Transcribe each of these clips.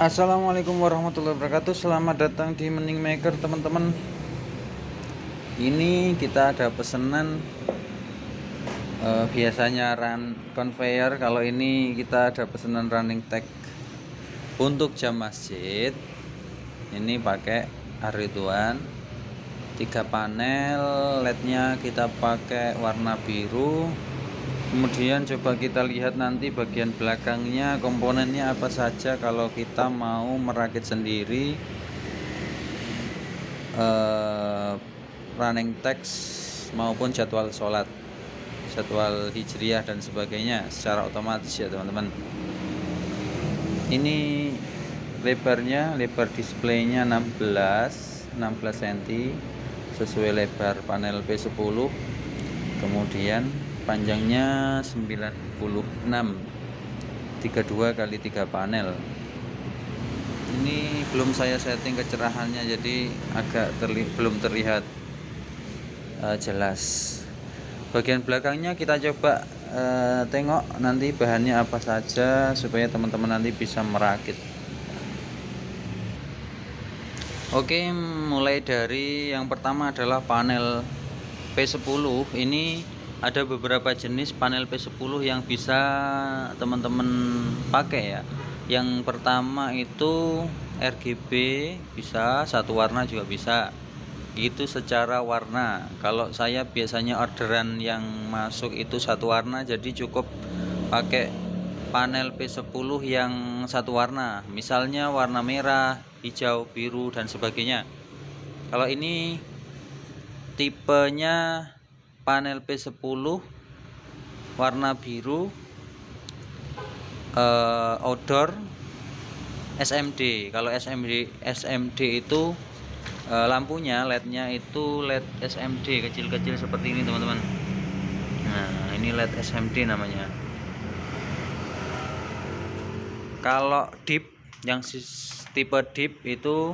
Assalamualaikum warahmatullahi wabarakatuh. Selamat datang di Mending Maker, teman-teman. Ini kita ada pesanan, biasanya run conveyor. Kalau ini kita ada pesanan running tag untuk jam masjid. Ini pakai Ar-Ridwan 3 panel, LED-nya kita pakai warna biru. Kemudian coba kita lihat nanti bagian belakangnya, komponennya apa saja kalau kita mau merakit sendiri running text maupun jadwal sholat, jadwal hijriyah dan sebagainya secara otomatis ya teman-teman. Ini lebarnya, lebar displaynya 16 cm sesuai lebar panel P10. Kemudian panjangnya 96, 32 kali 3 panel. Ini belum saya setting kecerahannya, jadi agak belum terlihat jelas. Bagian belakangnya kita coba tengok nanti bahannya apa saja supaya teman-teman nanti bisa merakit. Oke, mulai dari yang pertama adalah panel P10. Ini ada beberapa jenis panel P10 yang bisa teman-teman pakai ya. Yang pertama itu RGB, bisa satu warna juga bisa. Itu secara warna. Kalau saya biasanya orderan yang masuk itu satu warna, jadi cukup pakai panel P10 yang satu warna. Misalnya warna merah, hijau, biru dan sebagainya. Kalau ini tipenya panel P10 warna biru, outdoor, SMD. Kalau SMD itu lampunya LED-nya itu LED SMD kecil-kecil seperti ini teman-teman. Nah, ini LED SMD namanya. Kalau deep, yang tipe deep itu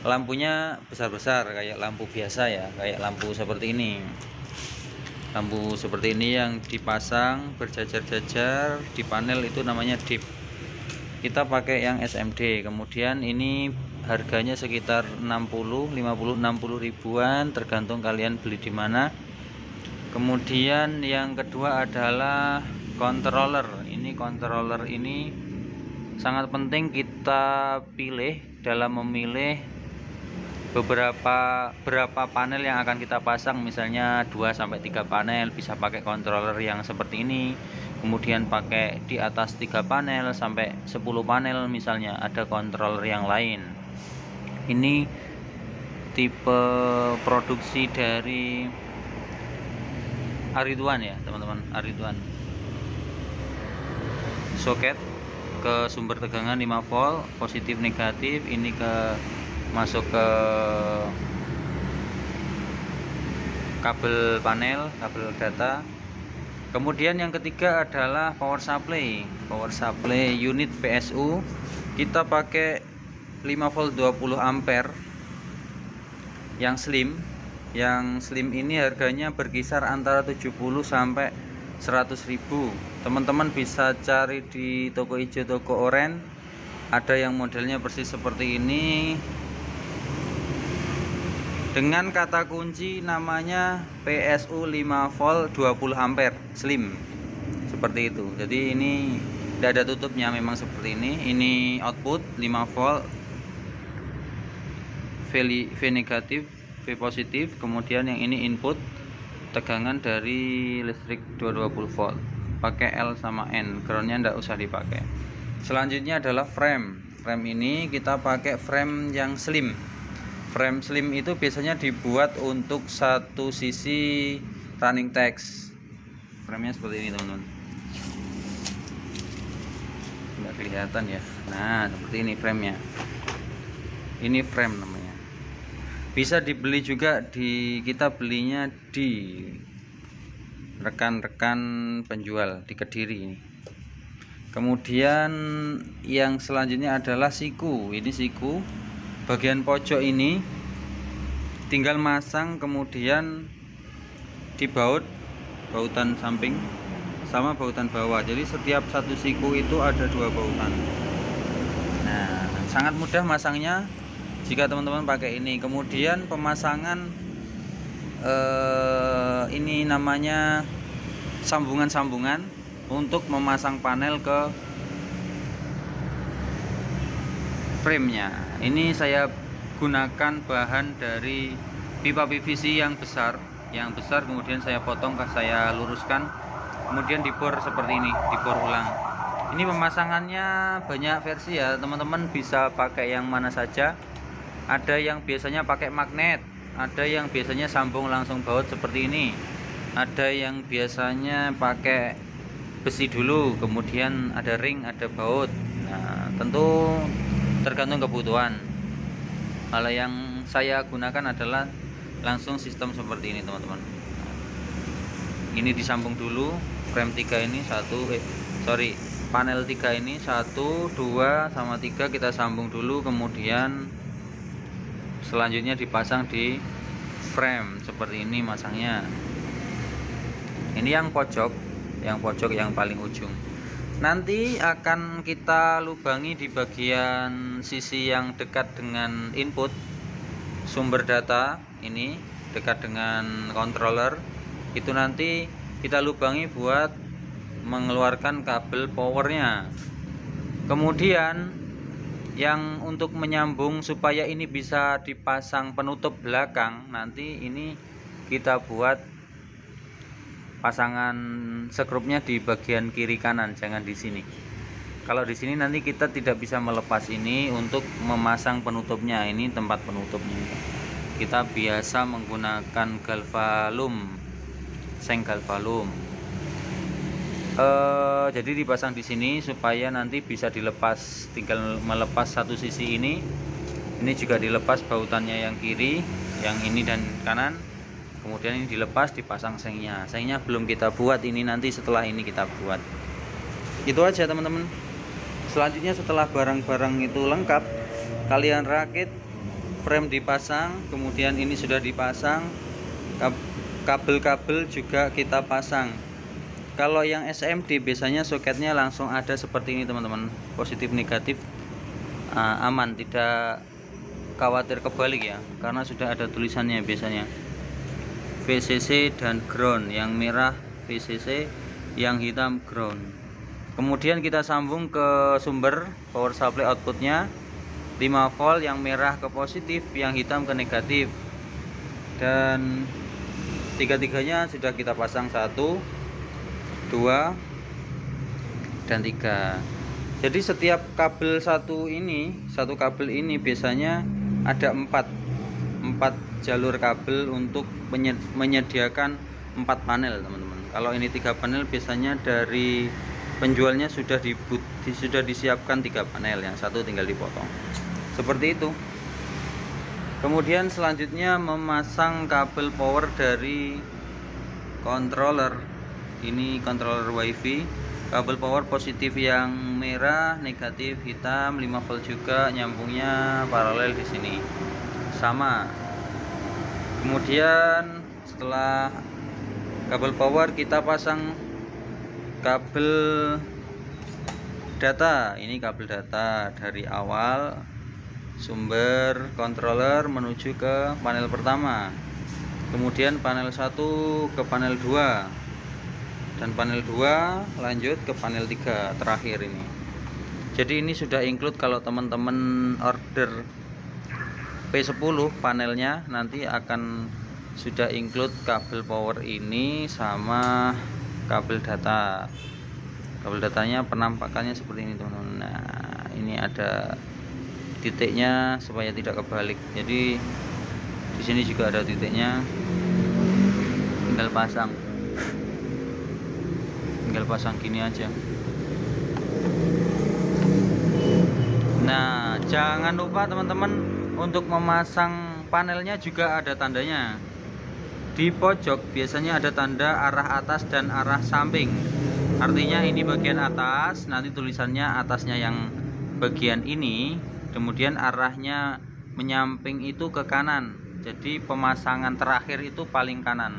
lampunya besar-besar kayak lampu biasa ya, kayak lampu seperti ini. Lampu seperti ini yang dipasang berjajar-jajar di panel itu namanya deep. Kita pakai yang SMD. Kemudian ini harganya sekitar 60 ribuan tergantung kalian beli di mana. Kemudian yang kedua adalah controller. Ini controller ini sangat penting kita pilih dalam memilih berapa panel yang akan kita pasang. Misalnya 2 sampai 3 panel bisa pakai controller yang seperti ini. Kemudian pakai di atas 3 panel sampai 10 panel misalnya ada controller yang lain. Ini tipe produksi dari Ar-Ridwan ya teman-teman, Ar-Ridwan. Soket ke sumber tegangan 5 volt positif negatif, ini ke masuk ke kabel panel, kabel data. Kemudian yang ketiga adalah power supply unit PSU. Kita pakai 5 volt 20 ampere yang slim. Yang slim ini harganya berkisar antara 70 sampai 100 ribu. Teman-teman bisa cari di toko hijau, toko oranye. Ada yang modelnya persis seperti ini dengan kata kunci namanya PSU 5 volt 20 ampere slim, seperti itu. Jadi ini tidak ada tutupnya, memang seperti ini. Ini output 5 volt, V negatif, V positif. Kemudian yang ini input tegangan dari listrik 220 volt. Pakai L sama N, groundnya tidak usah dipakai. Selanjutnya adalah frame. Frame ini kita pakai frame yang slim. Frame slim itu biasanya dibuat untuk satu sisi running text. Framenya seperti ini teman-teman. Nggak kelihatan ya. Nah seperti ini framenya. Ini frame namanya. Bisa dibeli juga kita belinya di rekan-rekan penjual di Kediri ini. Kemudian yang selanjutnya adalah siku. Ini siku. Bagian pojok ini tinggal masang, kemudian dibaut bautan samping sama bautan bawah. Jadi setiap satu siku itu ada 2 bautan. Nah Nah, sangat mudah masangnya jika teman-teman pakai ini. Kemudian pemasangan ini namanya sambungan-sambungan untuk memasang panel ke frame-nya. Ini saya gunakan bahan dari pipa PVC yang besar, kemudian saya potong, saya luruskan, kemudian dibor seperti ini, dibor ulang. Ini pemasangannya banyak versi ya, teman-teman bisa pakai yang mana saja. Ada yang biasanya pakai magnet, ada yang biasanya sambung langsung baut seperti ini, ada yang biasanya pakai besi dulu, kemudian ada ring, ada baut. Nah, tentu tergantung kebutuhan. Kalau yang saya gunakan adalah langsung sistem seperti ini, teman-teman. Ini disambung dulu frame 3 ini panel 3 ini 1, 2 sama 3 kita sambung dulu, kemudian selanjutnya dipasang di frame seperti ini masangnya. Ini yang pojok yang paling ujung. Nanti akan kita lubangi di bagian sisi yang dekat dengan input sumber data, ini dekat dengan controller. Itu nanti kita lubangi buat mengeluarkan kabel powernya. Kemudian yang untuk menyambung supaya ini bisa dipasang penutup belakang, nanti ini kita buat pasangan skrupnya di bagian kiri kanan, jangan di sini. Kalau di sini nanti kita tidak bisa melepas ini untuk memasang penutupnya. Ini tempat penutupnya. Kita biasa menggunakan galvalum, seng galvalum. Jadi dipasang di sini supaya nanti bisa dilepas, tinggal melepas satu sisi ini. Ini juga dilepas bautannya yang kiri, yang ini dan kanan. Kemudian ini dilepas, dipasang sengnya. Sengnya belum kita buat, ini nanti setelah ini kita buat. Itu aja teman-teman. Selanjutnya setelah barang-barang itu lengkap, kalian rakit, frame dipasang, kemudian ini sudah dipasang, kabel-kabel juga kita pasang. Kalau yang SMD biasanya soketnya langsung ada seperti ini, teman-teman. Positif negatif aman, tidak khawatir kebalik ya, karena sudah ada tulisannya biasanya. VCC dan ground, yang merah VCC, yang hitam ground. Kemudian kita sambung ke sumber power supply outputnya 5 volt, yang merah ke positif, yang hitam ke negatif. Dan tiga-tiganya sudah kita pasang 1, 2 dan 3. Jadi setiap kabel satu kabel ini biasanya ada 4 jalur kabel untuk menyediakan 4 panel, teman-teman. Kalau ini 3 panel biasanya dari penjualnya sudah disiapkan 3 panel, yang satu tinggal dipotong seperti itu. Kemudian selanjutnya memasang kabel power dari controller. Ini controller wifi, kabel power positif yang merah, negatif hitam, 5 volt juga, nyambungnya paralel di sini sama. Kemudian setelah kabel power kita pasang kabel data. Ini kabel data dari awal sumber controller menuju ke panel pertama, kemudian panel 1 ke panel 2, dan panel 2 lanjut ke panel 3 terakhir ini. Jadi ini sudah include, kalau teman-teman order P10 panelnya nanti akan sudah include kabel power ini sama kabel data. Kabel datanya penampakannya seperti ini, teman-teman. Nah, ini ada titiknya supaya tidak kebalik. Jadi di sini juga ada titiknya, tinggal pasang gini aja. Nah, jangan lupa teman-teman, untuk memasang panelnya juga ada tandanya. Di pojok biasanya ada tanda arah atas dan arah samping. Artinya ini bagian atas, nanti tulisannya atasnya yang bagian ini, kemudian arahnya menyamping itu ke kanan. Jadi pemasangan terakhir itu paling kanan.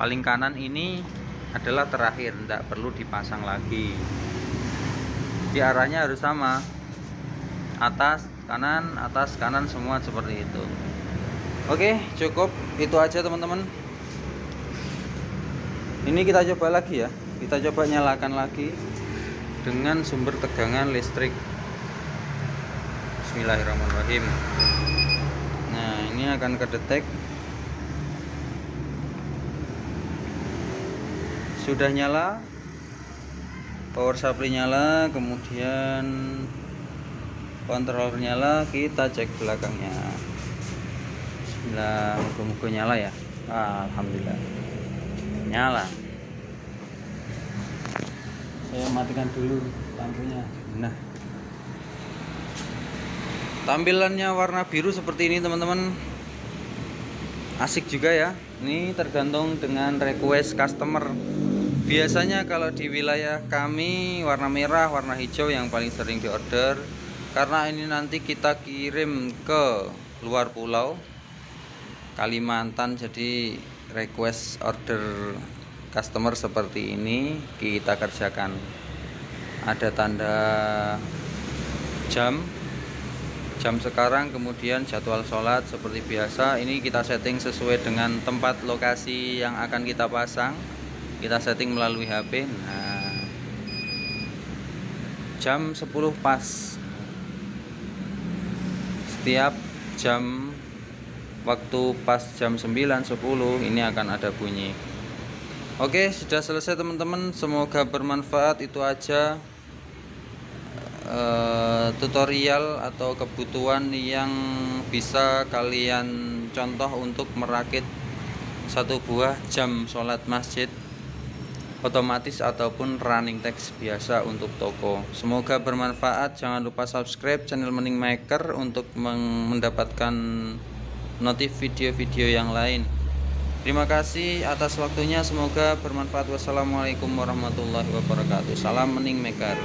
Paling kanan ini adalah terakhir, tidak perlu dipasang lagi. Di arahnya harus sama. atas kanan semua seperti itu. Oke, cukup itu aja teman-teman. Ini kita coba lagi ya, kita coba nyalakan lagi dengan sumber tegangan listrik. Bismillahirrahmanirrahim. Nah, ini akan kedetek. Sudah nyala, power supply nyala, kemudian controller nyala. Kita cek belakangnya. Bismillah, moga-moga nyala ya. Alhamdulillah nyala. Saya matikan dulu lampunya. Nah, tampilannya warna biru seperti ini teman-teman, asik juga ya. Ini tergantung dengan request customer. Biasanya kalau di wilayah kami warna merah, warna hijau yang paling sering diorder, karena ini nanti kita kirim ke luar pulau Kalimantan. Jadi request order customer seperti ini kita kerjakan. Ada tanda jam sekarang, kemudian jadwal sholat seperti biasa. Ini kita setting sesuai dengan tempat lokasi yang akan kita pasang. Kita setting melalui HP. Nah, jam 10 pas. Setiap jam waktu pas jam 9:10 ini akan ada bunyi. Oke, sudah selesai teman-teman. Semoga bermanfaat. Itu aja tutorial atau kebutuhan yang bisa kalian contoh untuk merakit satu buah jam sholat masjid otomatis ataupun running text biasa untuk toko. Semoga bermanfaat. Jangan lupa subscribe channel Mening Maker untuk mendapatkan notif video-video yang lain. Terima kasih atas waktunya, semoga bermanfaat. Wassalamualaikum warahmatullahi wabarakatuh. Salam Mening Maker.